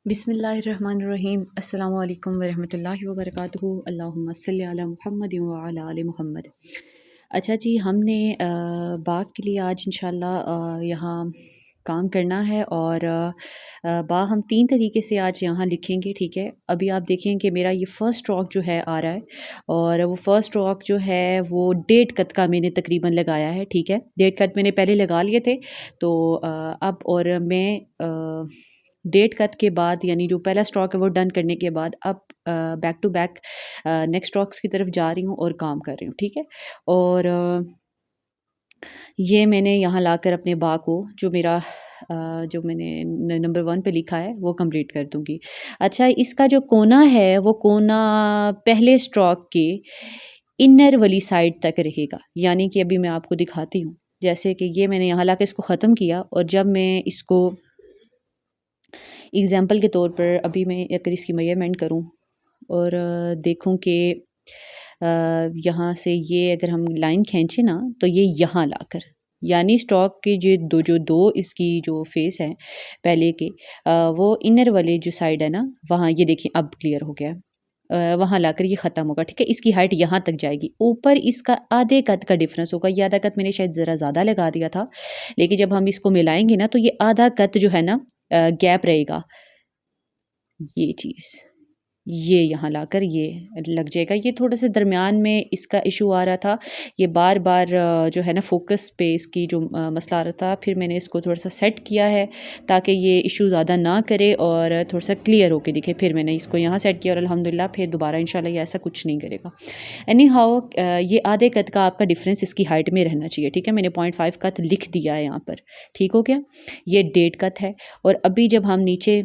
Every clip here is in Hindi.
बिस्मिल्लाहिर्रहमानिर्रहीम अस्सलामु अलैकुम वरहमतुल्लाहि वबरकातुहू अल्लाहुम्मा सल्लि अला मुहम्मद व अला आलि मुहम्मद। अच्छा जी, हमने बाग के लिए आज इंशाल्लाह यहाँ काम करना है और बाग हम 3 तरीके से आज यहाँ लिखेंगे, ठीक है। अभी आप देखें कि मेरा ये फ़र्स्ट स्ट्रोक जो है आ रहा है और वो फ़र्स्ट स्ट्रोक जो है वो डेढ़ कत का मैंने तकरीबन लगाया है, ठीक है। डेढ़ कत मैंने पहले लगा लिए थे तो अब और मैं डेढ़ कत के बाद यानी जो पहला स्ट्रोक है वो डन करने के बाद अब back to back next strokes की तरफ जा रही हूँ और काम कर रही हूँ, ठीक है। और ये मैंने यहाँ लाकर अपने बा को जो मेरा जो मैंने नंबर 1 पे लिखा है वो कंप्लीट कर दूँगी। अच्छा, इसका जो कोना है वो कोना पहले स्ट्रोक के इनर वाली साइड तक रहेगा, यानी कि अभी मैं आपको दिखाती हूँ। जैसे कि ये मैंने यहाँ लाकर इसको ख़त्म किया और जब मैं इसको एग्ज़ाम्पल के तौर पर अभी मैं अगर इसकी मेजरमेंट करूँ और देखूँ कि यहाँ से ये अगर हम लाइन खींचे ना तो ये यहाँ लाकर यानी स्टॉक के जो दो इसकी जो फेस है पहले के वो इनर वाले जो साइड है ना वहाँ ये देखिए अब क्लियर हो गया। वहाँ लाकर ये ख़त्म होगा, ठीक है। इसकी हाइट यहाँ तक जाएगी, ऊपर इसका आधे कद का डिफरेंस होगा। ये आधा कद मैंने शायद ज़रा ज़्यादा लगा दिया था, लेकिन जब हम इसको मिलाएंगे ना तो ये आधा कद जो है ना गैप रहेगा। ये चीज़ ये यहाँ लाकर ये लग जाएगा। ये थोड़ा-सा दरमियान में इसका इशू आ रहा था। ये बार-बार जो है ना फ़ोकस पे इसकी जो मसला आ रहा था। फिर मैंने इसको थोड़ा-सा सेट किया है ताकि ये इशू ज़्यादा ना करे और थोड़ा-सा क्लियर होके दिखे। फिर मैंने इसको यहाँ सेट किया और अल्हम्दुलिल्लाह फिर दोबारा इंशाल्लाह ये ऐसा कुछ नहीं करेगा। एनी हाउ ये आधे कद का आपका डिफ़रेंस इसकी हाइट में रहना चाहिए, ठीक है। मैंने 0.5 कद लिख दिया है यहाँ पर, ठीक हो गया। ये डेढ़ कद है और अभी जब हम नीचे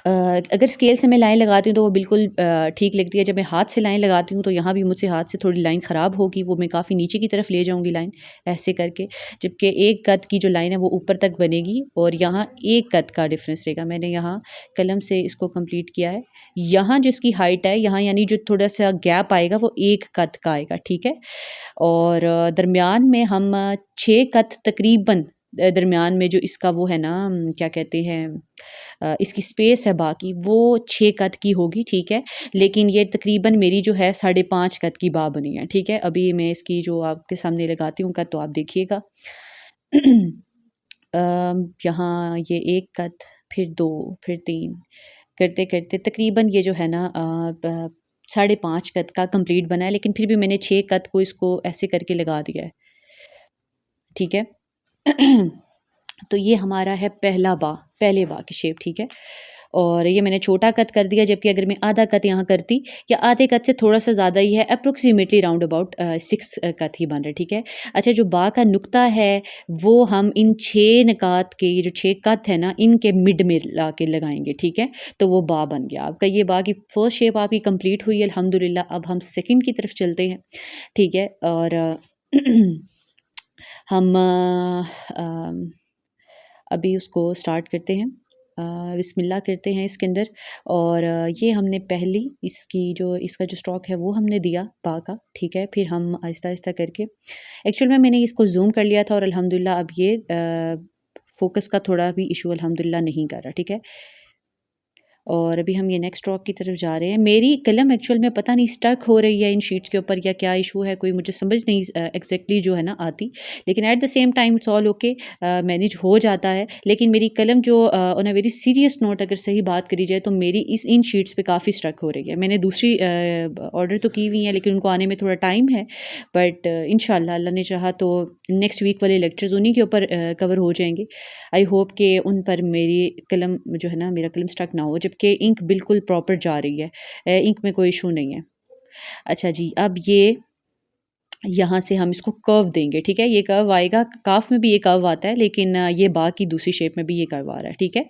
अगर स्केल से मैं लाइन लगाती हूँ तो वो बिल्कुल ठीक लगती है। जब मैं हाथ से लाइन लगाती हूँ तो यहाँ भी मुझसे हाथ से थोड़ी लाइन ख़राब होगी, वो मैं काफ़ी नीचे की तरफ ले जाऊँगी लाइन ऐसे करके। जबकि एक कद की जो लाइन है वो ऊपर तक बनेगी और यहाँ एक कद का डिफरेंस रहेगा। मैंने यहाँ कलम से इसको कंप्लीट किया है। यहाँ जो इसकी हाइट है यहाँ यानी जो थोड़ा-सा गैप आएगा वो एक कद का आएगा, ठीक है। और दरमियान में हम 6 कद तकरीबन दरमियान में जो इसका वो है ना क्या कहते हैं इसकी स्पेस है बाकी वो 6 कद की होगी, ठीक है। लेकिन ये तकरीबन मेरी जो है 5.5 कद की बा बनी है, ठीक है। अभी मैं इसकी जो आपके सामने लगाती हूँ कद तो आप देखिएगा। यहाँ ये 1 कद, फिर 2, फिर 3 करते-करते तकरीबन ये जो है ना 5.5 कद का कंप्लीट बना है, लेकिन फिर भी मैंने 6 कद को इसको ऐसे करके लगा दिया है, ठीक है। तो ये हमारा है पहले बा की शेप, ठीक है। और ये मैंने छोटा कट कर दिया, जबकि अगर मैं आधा कट यहाँ करती या आधे कट से थोड़ा-सा ज़्यादा ही है, अप्रॉक्सिमेटली राउंड अबाउट 6 कट ही बन रहा है, ठीक है। अच्छा, जो बा का नुक्ता है वो हम इन 6 निकात के ये जो 6 कट है ना इनके मिड में ला के लगाएँगे, ठीक है। तो वो बा बन गया आपका। ये बा की फर्स्ट शेप आपकी कंप्लीट हुई है अल्हम्दुलिल्लाह। अब हम सेकंड की तरफ चलते हैं, ठीक है। और हम अभी उसको स्टार्ट करते हैं। बिस्मिल्लाह करते हैं इसके अंदर और ये हमने पहली इसका जो स्टॉक है वो हमने दिया बा का, ठीक है। फिर हम आहिस्ता-आहिस्ता करके एक्चुअल में मैंने इसको ज़ूम कर लिया था और अल्हम्दुलिल्लाह अब ये फ़ोकस का थोड़ा भी इशू अल्हम्दुलिल्लाह नहीं कर रहा, ठीक है। और अभी हम ये नेक्स्ट स्ट्रोक की तरफ जा रहे हैं। मेरी कलम एक्चुअल में पता नहीं स्टक हो रही है इन शीट्स के ऊपर या क्या इशू है, कोई मुझे समझ नहीं एग्जैक्टली जो है ना आती। लेकिन at the same time it's all okay, manage हो जाता है। लेकिन मेरी कलम जो on a very serious note अगर सही बात करी जाए तो मेरी इन शीट्स पे काफ़ी स्टक हो रही है। मैंने दूसरी ऑर्डर तो की हुई है लेकिन उनको आने में थोड़ा टाइम है, बट इंशाल्लाह अल्लाह ने चाहा तो नेक्स्ट वीक वाले लेक्चर्स उन्हीं के ऊपर कवर हो जाएंगे। आई होप कि उन पर मेरी कलम जो है ना मेरा कलम स्टक ना हो, जबकि इंक बिल्कुल प्रॉपर जा रही है। इंक में कोई इशू नहीं है। अच्छा जी, अब ये यहाँ से हम इसको कर्व देंगे, ठीक है। ये कर्व आएगा, काफ में भी ये कर्व आता है लेकिन ये बा की दूसरी शेप में भी ये कर्व आ रहा है, ठीक है।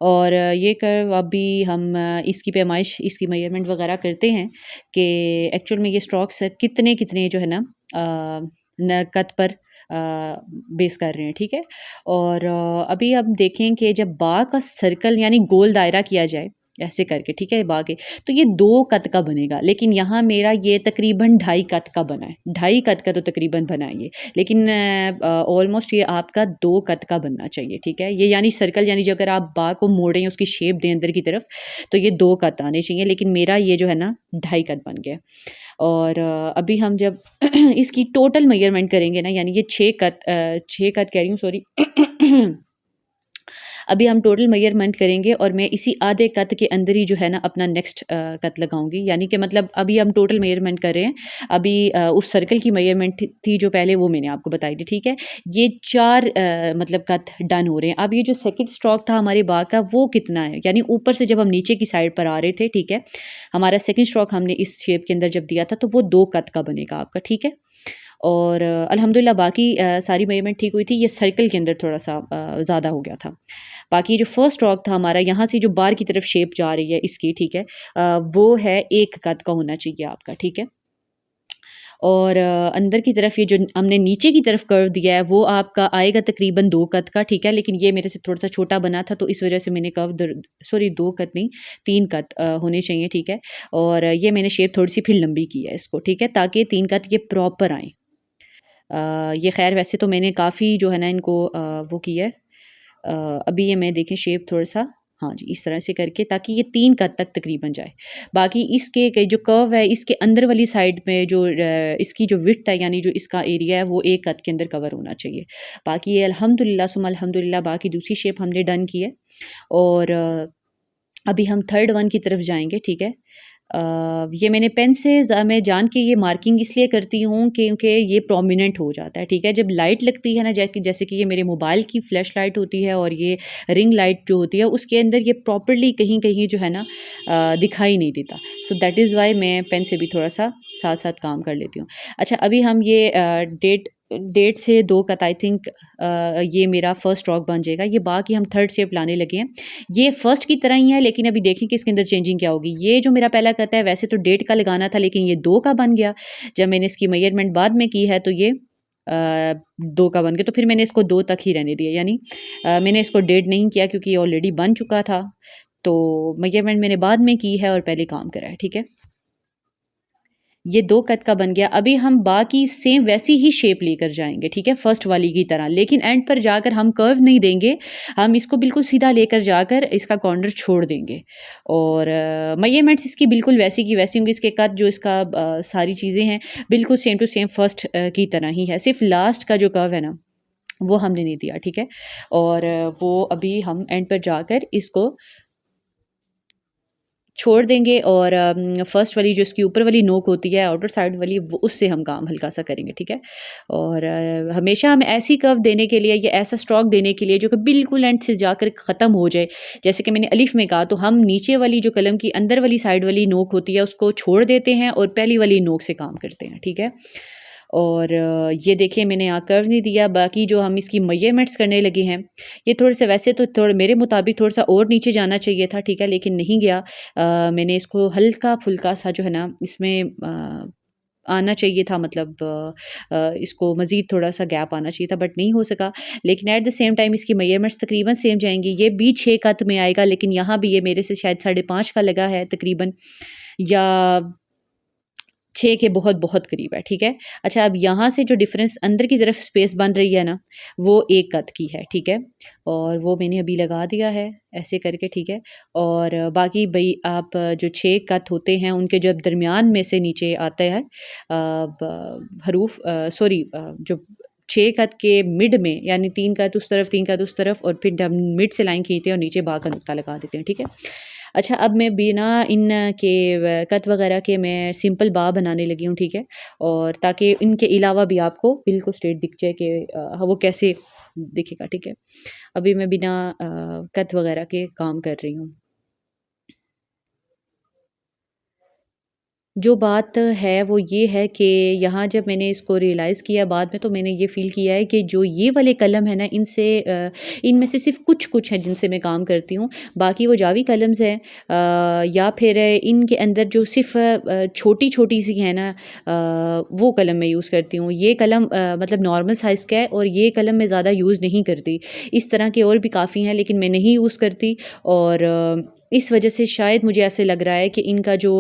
और ये कर्व अभी हम इसकी पैमाइश इसकी मेजरमेंट वगैरह करते हैं कि एक्चुअल में ये स्ट्रोक्स कितने कितने जो है ना कद पर बेस कर रहे हैं, ठीक है। और अभी हम देखें कि जब बा का सर्कल यानी गोल दायरा किया जाए ऐसे करके, ठीक है, बाके। तो ये 2 कत का बनेगा, लेकिन यहाँ मेरा ये तकरीबन 2.5 कत का बना है, 2.5 कत का तो तकरीबन बना है ये, लेकिन ऑलमोस्ट ये आपका 2 कत का बनना चाहिए, ठीक है। ये यानी सर्कल, यानी जो अगर आप बा को मोड़ें, उसकी शेप दें अंदर की तरफ, तो ये 2 कत आने चाहिए, लेकिन मेरा ये जो है ना 2.5 कत बन गया। और अभी हम जब इसकी टोटल मेजरमेंट करेंगे ना, यानी ये 6 कत कह रही हूँ, सॉरी अभी हम टोटल मेजरमेंट करेंगे और मैं इसी आधे कत के अंदर ही जो है ना अपना नेक्स्ट कत लगाऊंगी, यानी कि मतलब अभी हम टोटल मेजरमेंट कर रहे हैं। अभी उस सर्कल की मेजरमेंट थी जो पहले, वो मैंने आपको बताई थी, ठीक है। ये 4 मतलब कत डन हो रहे हैं। अब ये जो सेकंड स्ट्रोक था हमारे बाग का, वो कितना है, यानी ऊपर से जब हम नीचे की साइड पर आ रहे थे, ठीक है, हमारा सेकंड स्ट्रोक हमने इस शेप के अंदर जब दिया था, तो वो 2 कत का बनेगा आपका, ठीक है। और अल्हम्दुलिल्लाह बाकी सारी मेजरमेंट ठीक हुई थी। ये सर्कल के अंदर थोड़ा सा ज़्यादा हो गया था। बाकी जो फर्स्ट स्ट्रोक था हमारा, यहाँ से जो बार की तरफ शेप जा रही है इसकी, ठीक है, वो है 1 कत का होना चाहिए आपका, ठीक है। और अंदर की तरफ ये जो हमने नीचे की तरफ कर्व दिया है, वो आपका आएगा तकरीबन 2 कत का, ठीक है, लेकिन ये मेरे से थोड़ा सा छोटा बना था, तो इस वजह से मैंने कर्व, सॉरी 2 कत नहीं, 3 कत होने चाहिए, ठीक है। और ये मैंने शेप थोड़ी सी फिर लंबी की है इसको, ठीक है, ताकि 3 कत ये प्रॉपर आए। ये ख़ैर वैसे तो मैंने काफ़ी जो है ना इनको वो किया है। अभी ये मैं देखें शेप थोड़ा-सा, हाँ जी, इस तरह से करके, ताकि ये 3 कत तक तकरीबन जाए। बाकी इसके के जो कर्व है, इसके अंदर वाली साइड में जो इसकी जो विड्थ है, यानी जो इसका एरिया है, वो 1 कत के अंदर कवर होना चाहिए। बाकी ये अल्हम्दुलिल्लाह सुम्मा अल्हम्दुलिल्लाह बाकी दूसरी शेप हमने डन की है। और अभी हम थर्ड वन की तरफ जाएँगे, ठीक है। ये मैंने पेन से मैं जान के ये मार्किंग इसलिए करती हूँ क्योंकि ये प्रोमिनेंट हो जाता है, ठीक है। जब लाइट लगती है ना, जैसे कि ये मेरे मोबाइल की फ्लैश लाइट होती है और ये रिंग लाइट जो होती है, उसके अंदर ये प्रॉपर्ली कहीं-कहीं जो है ना दिखाई नहीं देता। सो दैट इज़ व्हाई मैं पेन से भी थोड़ा-सा साथ-साथ काम कर लेती हूँ। अच्छा, अभी हम ये डेढ़ से 2 कत आई थिंक ये मेरा फर्स्ट स्ट्रोक बन जाएगा। ये बाकी हम थर्ड शेप लाने लगे हैं। ये फर्स्ट की तरह ही है, लेकिन अभी देखें कि इसके अंदर चेंजिंग क्या होगी। ये जो मेरा पहला कत है, वैसे तो 1.5 का लगाना था, लेकिन ये 2 का बन गया। जब मैंने इसकी मेजरमेंट बाद में की है, तो ये 2 का बन गया, तो फिर मैंने इसको 2 तक ही रहने दिया, यानी मैंने इसको 1.5 नहीं किया क्योंकि ये ऑलरेडी बन चुका था। तो मेजरमेंट मैंने बाद में की है और पहले काम करा है, ठीक है। ये 2 कत का बन गया। अभी हम बाकी सेम वैसी ही शेप लेकर जाएँगे, ठीक है, फर्स्ट वाली की तरह। लेकिन एंड पर जाकर हम कर्व नहीं देंगे, हम इसको बिल्कुल सीधा लेकर जाकर इसका कॉर्नर छोड़ देंगे। और मेजरमेंट्स इसकी बिल्कुल वैसी की वैसी होंगी। इसके कट जो इसका सारी चीज़ें हैं, बिल्कुल सेम टू सेम फर्स्ट की तरह ही है। सिर्फ़ लास्ट का जो कर्व है ना, वो हमने नहीं दिया, ठीक है। और वो अभी हम एंड पर जाकर इसको छोड़ देंगे। और फर्स्ट वाली जो इसकी ऊपर वाली नोक होती है, आउटर साइड वाली, वो उससे हम काम हल्का-सा करेंगे, ठीक है। और हमेशा हम ऐसी कर्व देने के लिए या ऐसा स्ट्रोक देने के लिए जो कि बिल्कुल एंड से जाकर ख़त्म हो जाए, जैसे कि मैंने अलिफ में कहा, तो हम नीचे वाली जो कलम की अंदर वाली साइड वाली नोक होती है, उसको छोड़ देते हैं और पहली वाली नोक से काम करते हैं, ठीक है। और ये देखिए मैंने यहाँ कर्व नहीं दिया। बाकी जो हम इसकी मेजरमेंट्स करने लगे हैं, ये थोड़े से, वैसे तो थोड़े मेरे मुताबिक थोड़ा सा और नीचे जाना चाहिए था, ठीक है, लेकिन नहीं गया। मैंने इसको हल्का-फुल्का सा जो है ना इसमें आना चाहिए था, मतलब इसको मज़ीद थोड़ा-सा गैप आना चाहिए था, बट नहीं हो सका। लेकिन एट द सेम टाइम इसकी मेजरमेंट्स तकरीबन सेम जाएँगी। ये भी 6 कत में आएगा, लेकिन यहाँ भी ये मेरे से शायद 5.5 का लगा है तकरीबन, या 6 के बहुत-बहुत करीब है, ठीक है। अच्छा, अब यहाँ से जो डिफ़रेंस अंदर की तरफ स्पेस बन रही है ना, वो 1 कत की है, ठीक है। और वो मैंने अभी लगा दिया है ऐसे करके, ठीक है। और बाकी भई आप जो 6 कत होते हैं, उनके जब दरमियान में से नीचे आता है हरूफ, सॉरी जो 6 कत के मिड में, यानी 3 कत उस तरफ, 3 कत उस तरफ, और फिर हम मिड से लाइन खींचते हैं और नीचे बा का नुक्ता लगा देते हैं, ठीक है। अच्छा, अब मैं बिना इन के कत वगैरह के मैं सिंपल बा बनाने लगी हूँ, ठीक है। और ताकि इनके अलावा भी आपको बिल्कुल स्ट्रेट दिख जाए कि वो कैसे दिखेगा, ठीक है। अभी मैं बिना कत वगैरह के काम कर रही हूँ। जो बात है वो ये है कि यहाँ जब मैंने इसको रियलाइज़ किया बाद में, तो मैंने ये फ़ील किया है कि जो ये वाले कलम है ना, इनसे इनमें से सिर्फ़ कुछ-कुछ हैं जिनसे मैं काम करती हूँ। बाकी वो जावी कलम्स हैं, या फिर इनके अंदर जो सिर्फ़ छोटी-छोटी सी है ना, वो कलम मैं यूज़ करती हूँ। ये कलम मतलब नॉर्मल साइज़ का है और ये कलम मैं ज़्यादा यूज़ नहीं करती। इस तरह के और भी काफ़ी हैं, लेकिन मैं नहीं यूज़ करती। और इस वजह से शायद मुझे ऐसे लग रहा है कि इनका जो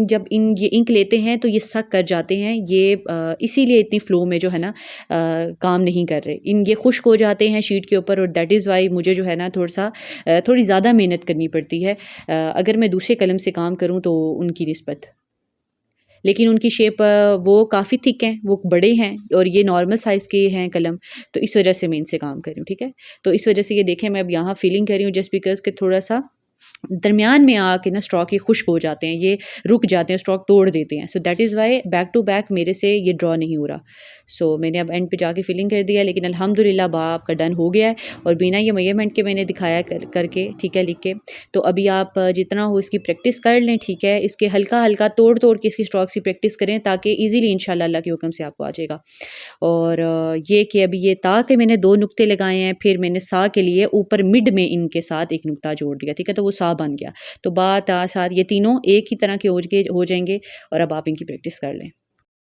जब ये इंक लेते हैं तो ये सक कर जाते हैं, ये इसीलिए इतनी फ़्लो में जो है ना काम नहीं कर रहे। ये खुश्क हो जाते हैं शीट के ऊपर, और दैट इज़ वाई मुझे जो है ना थोड़ी ज़्यादा मेहनत करनी पड़ती है अगर मैं दूसरे कलम से काम करूँ तो उनकी निस्बत। लेकिन उनकी शेप वो काफ़ी थिक हैं, वो बड़े हैं और ये नॉर्मल साइज़ के हैं कलम, तो इस वजह से मैं इनसे काम कर रही हूँ, ठीक है? तो इस वजह से ये देखें मैं अब यहाँ फिलिंग कर रही हूँ जस्ट बिकॉज़ कि थोड़ा-सा दरमियान में आके ना स्ट्रोक ये खुश्क हो जाते हैं, ये रुक जाते हैं, स्ट्रोक तोड़ देते हैं। So that is why back to back मेरे से ये ड्रॉ नहीं हो रहा। सो मैंने अब एंड पे जाके फिलिंग कर दिया, लेकिन अल्हम्दुलिल्लाह बा आपका डन हो गया है और बिना ये मेजरमेंट के मैंने दिखाया करके, ठीक है, लिख के। तो अभी आप जितना हो इसकी प्रैक्टिस कर लें, ठीक है? इसके हल्का-हल्का तोड़-तोड़ के इसकी स्ट्रोक्स की प्रैक्टिस करें ताकि ईज़िली इंशाल्लाह अल्लाह के हुक्म से आपको आ जाएगा। और ये कि अभी ये ता के मैंने 2 नुक्ते लगाए हैं, फिर मैंने सा के लिए ऊपर मिड में इनके साथ 1 नुक्ता जोड़ दिया, ठीक है? तो वो सा बन गया। तो बा, ता, सा ये तीनों एक ही तरह के हो जाएंगे और अब आप इनकी प्रैक्टिस कर लें।